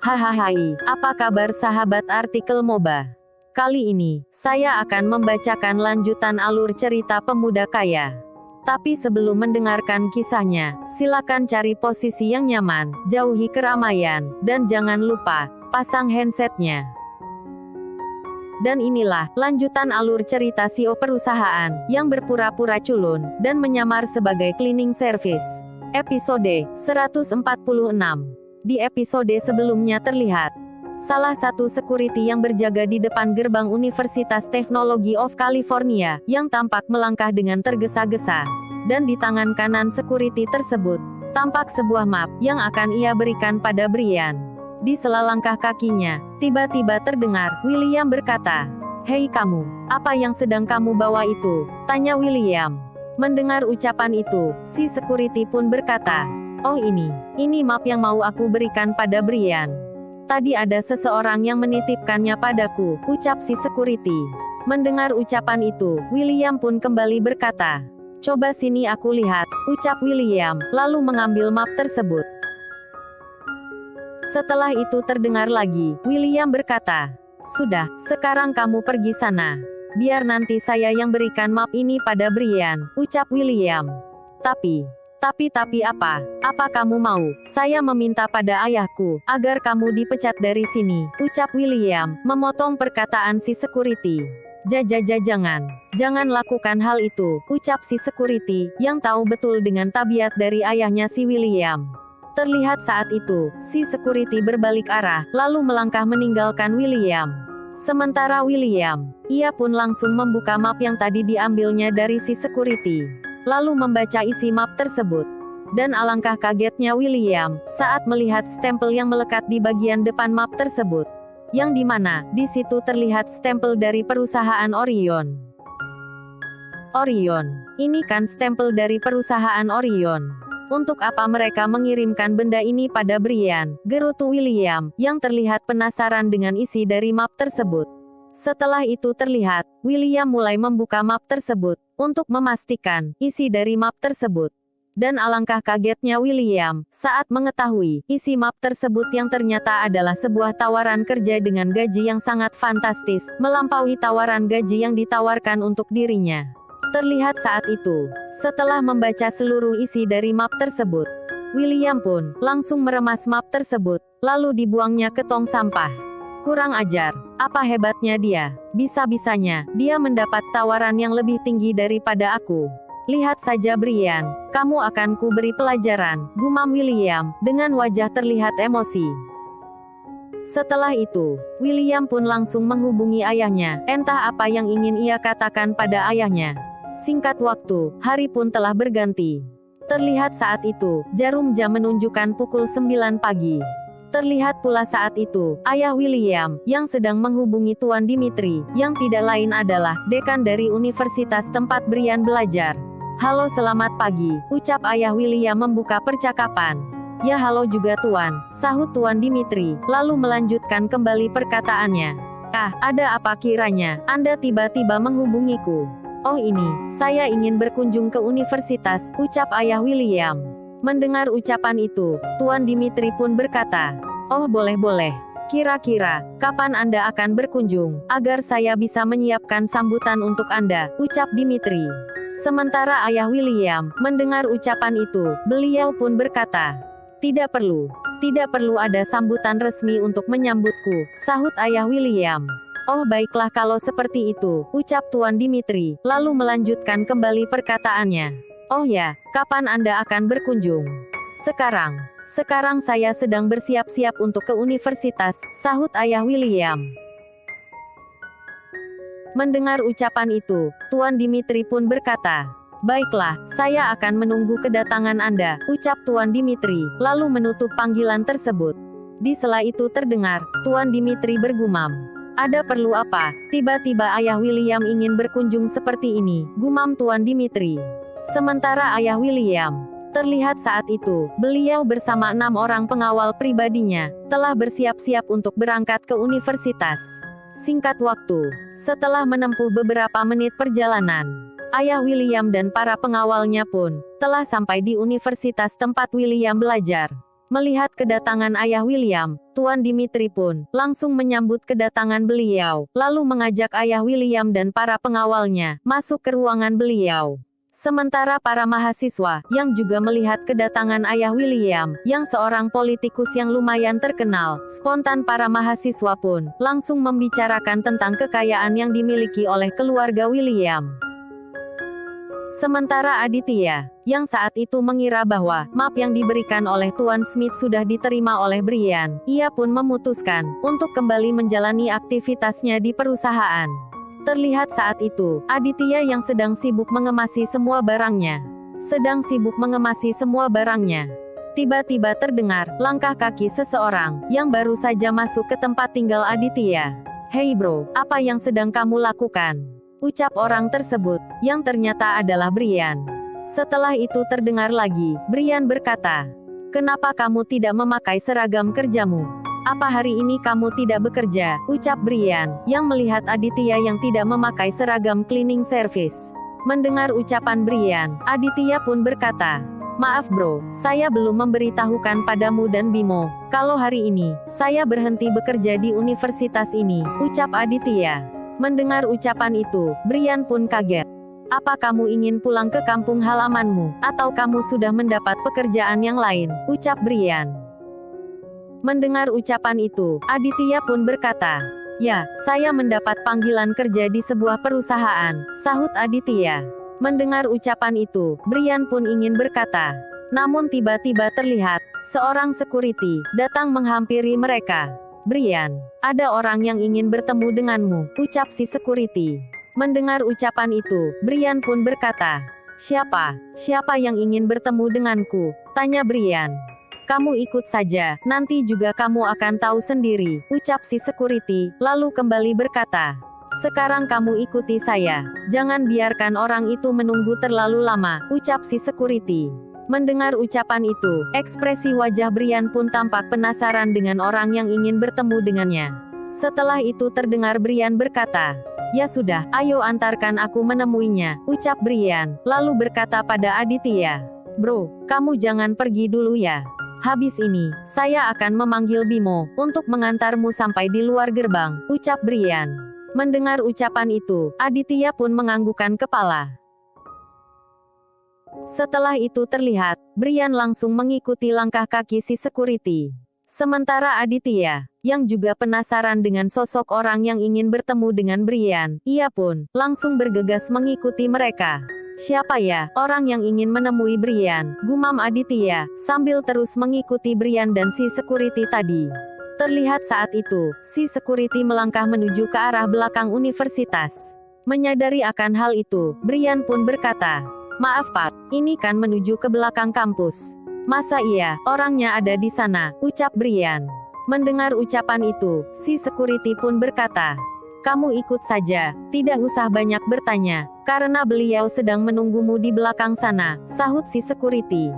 Hahaha, apa kabar sahabat artikel MOBA? Kali ini, saya akan membacakan lanjutan alur cerita pemuda kaya. Tapi sebelum mendengarkan kisahnya, silakan cari posisi yang nyaman, jauhi keramaian, dan jangan lupa, pasang handsetnya. Dan inilah, lanjutan alur cerita CEO perusahaan, yang berpura-pura culun, dan menyamar sebagai cleaning service. Episode 146. Di episode sebelumnya terlihat, salah satu security yang berjaga di depan gerbang Universitas Teknologi of California, yang tampak melangkah dengan tergesa-gesa. Dan di tangan kanan security tersebut, tampak sebuah map, yang akan ia berikan pada Brian. Di sela langkah kakinya, tiba-tiba terdengar, William berkata, "Hei kamu, apa yang sedang kamu bawa itu?" tanya William. Mendengar ucapan itu, si security pun berkata, "Oh ini map yang mau aku berikan pada Brian. Tadi ada seseorang yang menitipkannya padaku," ucap si security. Mendengar ucapan itu, William pun kembali berkata, "Coba sini aku lihat," ucap William, lalu mengambil map tersebut. Setelah itu terdengar lagi, William berkata, "Sudah, sekarang kamu pergi sana. Biar nanti saya yang berikan map ini pada Brian," ucap William. Tapi apa? Apa kamu mau? Saya meminta pada ayahku, agar kamu dipecat dari sini, ucap William, memotong perkataan si security. Jangan lakukan hal itu, ucap si security, yang tahu betul dengan tabiat dari ayahnya si William. Terlihat saat itu, si security berbalik arah, lalu melangkah meninggalkan William. Sementara William, ia pun langsung membuka map yang tadi diambilnya dari si security. Lalu membaca isi map tersebut. Dan alangkah kagetnya William, saat melihat stempel yang melekat di bagian depan map tersebut. Yang dimana, di situ terlihat stempel dari perusahaan Orion. Orion, ini kan stempel dari perusahaan Orion. Untuk apa mereka mengirimkan benda ini pada Brian, gerutu William, yang terlihat penasaran dengan isi dari map tersebut. Setelah itu terlihat, William mulai membuka map tersebut, untuk memastikan, isi dari map tersebut. Dan alangkah kagetnya William, saat mengetahui, isi map tersebut yang ternyata adalah sebuah tawaran kerja dengan gaji yang sangat fantastis, melampaui tawaran gaji yang ditawarkan untuk dirinya. Terlihat saat itu, setelah membaca seluruh isi dari map tersebut, William pun, langsung meremas map tersebut, lalu dibuangnya ke tong sampah. Kurang ajar, apa hebatnya dia? Bisa-bisanya, dia mendapat tawaran yang lebih tinggi daripada aku. Lihat saja Brian, kamu akan ku beri pelajaran, gumam William, dengan wajah terlihat emosi. Setelah itu, William pun langsung menghubungi ayahnya, entah apa yang ingin ia katakan pada ayahnya. Singkat waktu, hari pun telah berganti. Terlihat saat itu, jarum jam menunjukkan pukul 9 pagi. Terlihat pula saat itu, ayah William, yang sedang menghubungi Tuan Dimitri, yang tidak lain adalah, dekan dari universitas tempat Brian belajar. "Halo selamat pagi," ucap ayah William membuka percakapan. "Ya halo juga Tuan," sahut Tuan Dimitri, lalu melanjutkan kembali perkataannya. "Ah, ada apa kiranya, Anda tiba-tiba menghubungiku?" "Oh saya ingin berkunjung ke universitas," ucap ayah William. Mendengar ucapan itu, Tuan Dimitri pun berkata, "Oh boleh. Kira-kira, kapan Anda akan berkunjung, agar saya bisa menyiapkan sambutan untuk Anda," ucap Dimitri. Sementara ayah William, mendengar ucapan itu, beliau pun berkata, Tidak perlu ada sambutan resmi untuk menyambutku," sahut ayah William. "Oh baiklah kalau seperti itu," ucap Tuan Dimitri, lalu melanjutkan kembali perkataannya. "Oh ya, kapan Anda akan berkunjung?" Sekarang saya sedang bersiap-siap untuk ke universitas," sahut ayah William. Mendengar ucapan itu, Tuan Dimitri pun berkata, "Baiklah, saya akan menunggu kedatangan Anda," ucap Tuan Dimitri, lalu menutup panggilan tersebut. Di sela itu terdengar, Tuan Dimitri bergumam, "Ada perlu apa? Tiba-tiba ayah William ingin berkunjung seperti ini," gumam Tuan Dimitri. Sementara ayah William, terlihat saat itu, beliau bersama 6 orang pengawal pribadinya, telah bersiap-siap untuk berangkat ke universitas. Singkat waktu, setelah menempuh beberapa menit perjalanan, ayah William dan para pengawalnya pun, telah sampai di universitas tempat William belajar. Melihat kedatangan ayah William, Tuan Dimitri pun langsung menyambut kedatangan beliau, lalu mengajak ayah William dan para pengawalnya masuk ke ruangan beliau. Sementara para mahasiswa yang juga melihat kedatangan ayah William, yang seorang politikus yang lumayan terkenal, spontan para mahasiswa pun langsung membicarakan tentang kekayaan yang dimiliki oleh keluarga William. Sementara Aditya, yang saat itu mengira bahwa map yang diberikan oleh Tuan Smith sudah diterima oleh Brian, ia pun memutuskan untuk kembali menjalani aktivitasnya di perusahaan. Terlihat saat itu, Aditya yang sedang sibuk mengemasi semua barangnya. Tiba-tiba terdengar langkah kaki seseorang yang baru saja masuk ke tempat tinggal Aditya. "Hei bro, apa yang sedang kamu lakukan?" ucap orang tersebut, yang ternyata adalah Brian. Setelah itu terdengar lagi, Brian berkata, "Kenapa kamu tidak memakai seragam kerjamu? Apa hari ini kamu tidak bekerja?" ucap Brian, yang melihat Aditya yang tidak memakai seragam cleaning service. Mendengar ucapan Brian, Aditya pun berkata, "Maaf bro, saya belum memberitahukan padamu dan Bimo, kalau hari ini, saya berhenti bekerja di universitas ini," ucap Aditya. Mendengar ucapan itu, Brian pun kaget. "Apa kamu ingin pulang ke kampung halamanmu, atau kamu sudah mendapat pekerjaan yang lain?" ucap Brian. Mendengar ucapan itu, Aditya pun berkata, "Ya, saya mendapat panggilan kerja di sebuah perusahaan," sahut Aditya. Mendengar ucapan itu, Brian pun ingin berkata. Namun tiba-tiba terlihat, seorang security datang menghampiri mereka. "Brian, ada orang yang ingin bertemu denganmu," ucap si security. Mendengar ucapan itu, Brian pun berkata, "Siapa? Siapa yang ingin bertemu denganku?" tanya Brian. "Kamu ikut saja, nanti juga kamu akan tahu sendiri," ucap si security, lalu kembali berkata, "Sekarang kamu ikuti saya. Jangan biarkan orang itu menunggu terlalu lama," ucap si security. Mendengar ucapan itu, ekspresi wajah Brian pun tampak penasaran dengan orang yang ingin bertemu dengannya. Setelah itu terdengar Brian berkata, "Ya sudah, ayo antarkan aku menemuinya," ucap Brian, lalu berkata pada Aditya, "Bro, kamu jangan pergi dulu ya. Habis ini, saya akan memanggil Bimo untuk mengantarmu sampai di luar gerbang," ucap Brian. Mendengar ucapan itu, Aditya pun menganggukkan kepala. Setelah itu terlihat, Brian langsung mengikuti langkah kaki si security. Sementara Aditya, yang juga penasaran dengan sosok orang yang ingin bertemu dengan Brian, ia pun langsung bergegas mengikuti mereka. "Siapa ya, orang yang ingin menemui Brian?" gumam Aditya, sambil terus mengikuti Brian dan si security tadi. Terlihat saat itu, si security melangkah menuju ke arah belakang universitas. Menyadari akan hal itu, Brian pun berkata, "Maaf Pak, ini kan menuju ke belakang kampus." "Masa iya, orangnya ada di sana," ucap Brian. Mendengar ucapan itu, si security pun berkata, "Kamu ikut saja, tidak usah banyak bertanya, karena beliau sedang menunggumu di belakang sana," sahut si security.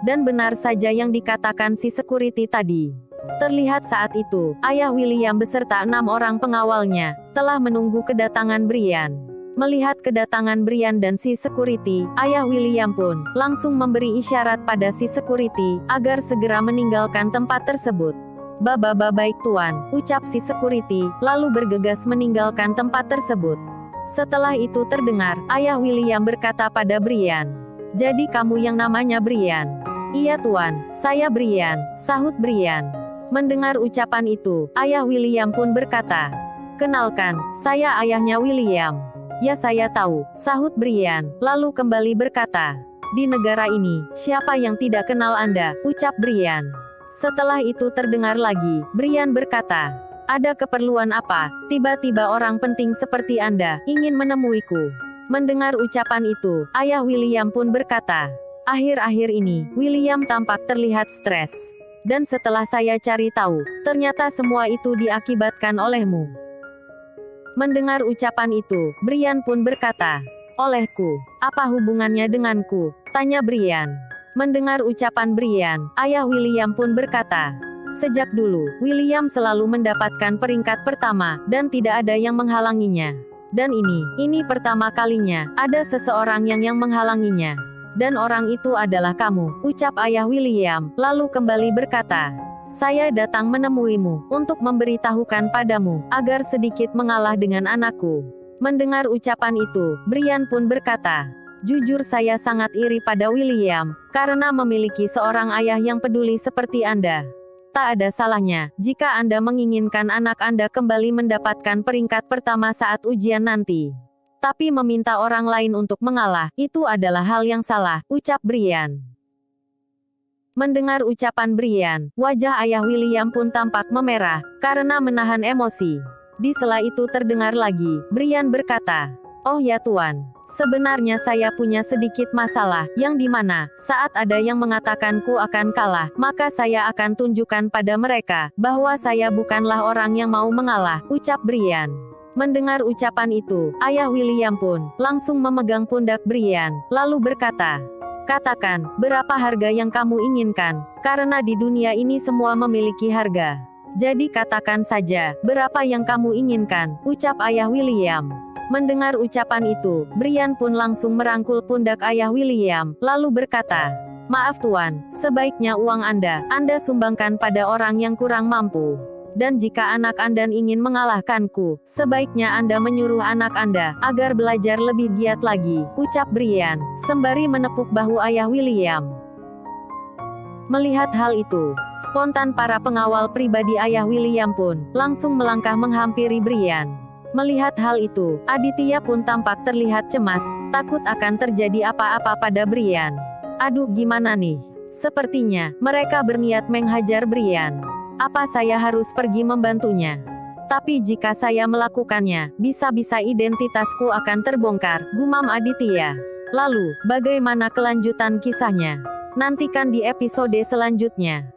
Dan benar saja yang dikatakan si security tadi. Terlihat saat itu, ayah William beserta 6 orang pengawalnya telah menunggu kedatangan Brian. Melihat kedatangan Brian dan si security, ayah William pun langsung memberi isyarat pada si security agar segera meninggalkan tempat tersebut. Baik tuan," ucap si security, lalu bergegas meninggalkan tempat tersebut. Setelah itu terdengar, ayah William berkata pada Brian, "Jadi kamu yang namanya Brian?" "Iya tuan, saya Brian," sahut Brian. Mendengar ucapan itu, ayah William pun berkata, "Kenalkan, saya ayahnya William." "Ya saya tahu," sahut Brian, lalu kembali berkata, "Di negara ini, siapa yang tidak kenal Anda?" ucap Brian. Setelah itu terdengar lagi, Brian berkata, "Ada keperluan apa? Tiba-tiba orang penting seperti Anda ingin menemuiku." Mendengar ucapan itu, ayah William pun berkata, "Akhir-akhir ini, William tampak terlihat stres. Dan setelah saya cari tahu, ternyata semua itu diakibatkan olehmu." Mendengar ucapan itu, Brian pun berkata, "Olehku? Apa hubungannya denganku?" tanya Brian. Mendengar ucapan Brian, ayah William pun berkata, "Sejak dulu, William selalu mendapatkan peringkat pertama, dan tidak ada yang menghalanginya. Dan ini pertama kalinya, ada seseorang yang menghalanginya." Dan orang itu adalah kamu, ucap ayah William, lalu kembali berkata, saya datang menemuimu, untuk memberitahukan padamu, agar sedikit mengalah dengan anakku. Mendengar ucapan itu, Brian pun berkata, jujur saya sangat iri pada William, karena memiliki seorang ayah yang peduli seperti Anda. Tak ada salahnya, jika Anda menginginkan anak Anda kembali mendapatkan peringkat pertama saat ujian nanti. Tapi meminta orang lain untuk mengalah, itu adalah hal yang salah, ucap Brian. Mendengar ucapan Brian, wajah ayah William pun tampak memerah, karena menahan emosi. Di sela itu terdengar lagi, Brian berkata, oh ya Tuan, sebenarnya saya punya sedikit masalah, yang dimana, saat ada yang mengatakanku akan kalah, maka saya akan tunjukkan pada mereka, bahwa saya bukanlah orang yang mau mengalah, ucap Brian. Mendengar ucapan itu, ayah William pun langsung memegang pundak Brian, lalu berkata, katakan, berapa harga yang kamu inginkan, karena di dunia ini semua memiliki harga. Jadi katakan saja, berapa yang kamu inginkan, ucap ayah William. Mendengar ucapan itu, Brian pun langsung merangkul pundak ayah William, lalu berkata, maaf Tuan, sebaiknya uang Anda sumbangkan pada orang yang kurang mampu. Dan jika anak Anda ingin mengalahkanku, sebaiknya Anda menyuruh anak Anda, agar belajar lebih giat lagi, ucap Brian, sembari menepuk bahu ayah William. Melihat hal itu, spontan para pengawal pribadi ayah William pun, langsung melangkah menghampiri Brian. Melihat hal itu, Aditya pun tampak terlihat cemas, takut akan terjadi apa-apa pada Brian. Aduh gimana nih? Sepertinya, mereka berniat menghajar Brian. Apa saya harus pergi membantunya? Tapi jika saya melakukannya, bisa-bisa identitasku akan terbongkar, gumam Aditya. Lalu, bagaimana kelanjutan kisahnya? Nantikan di episode selanjutnya.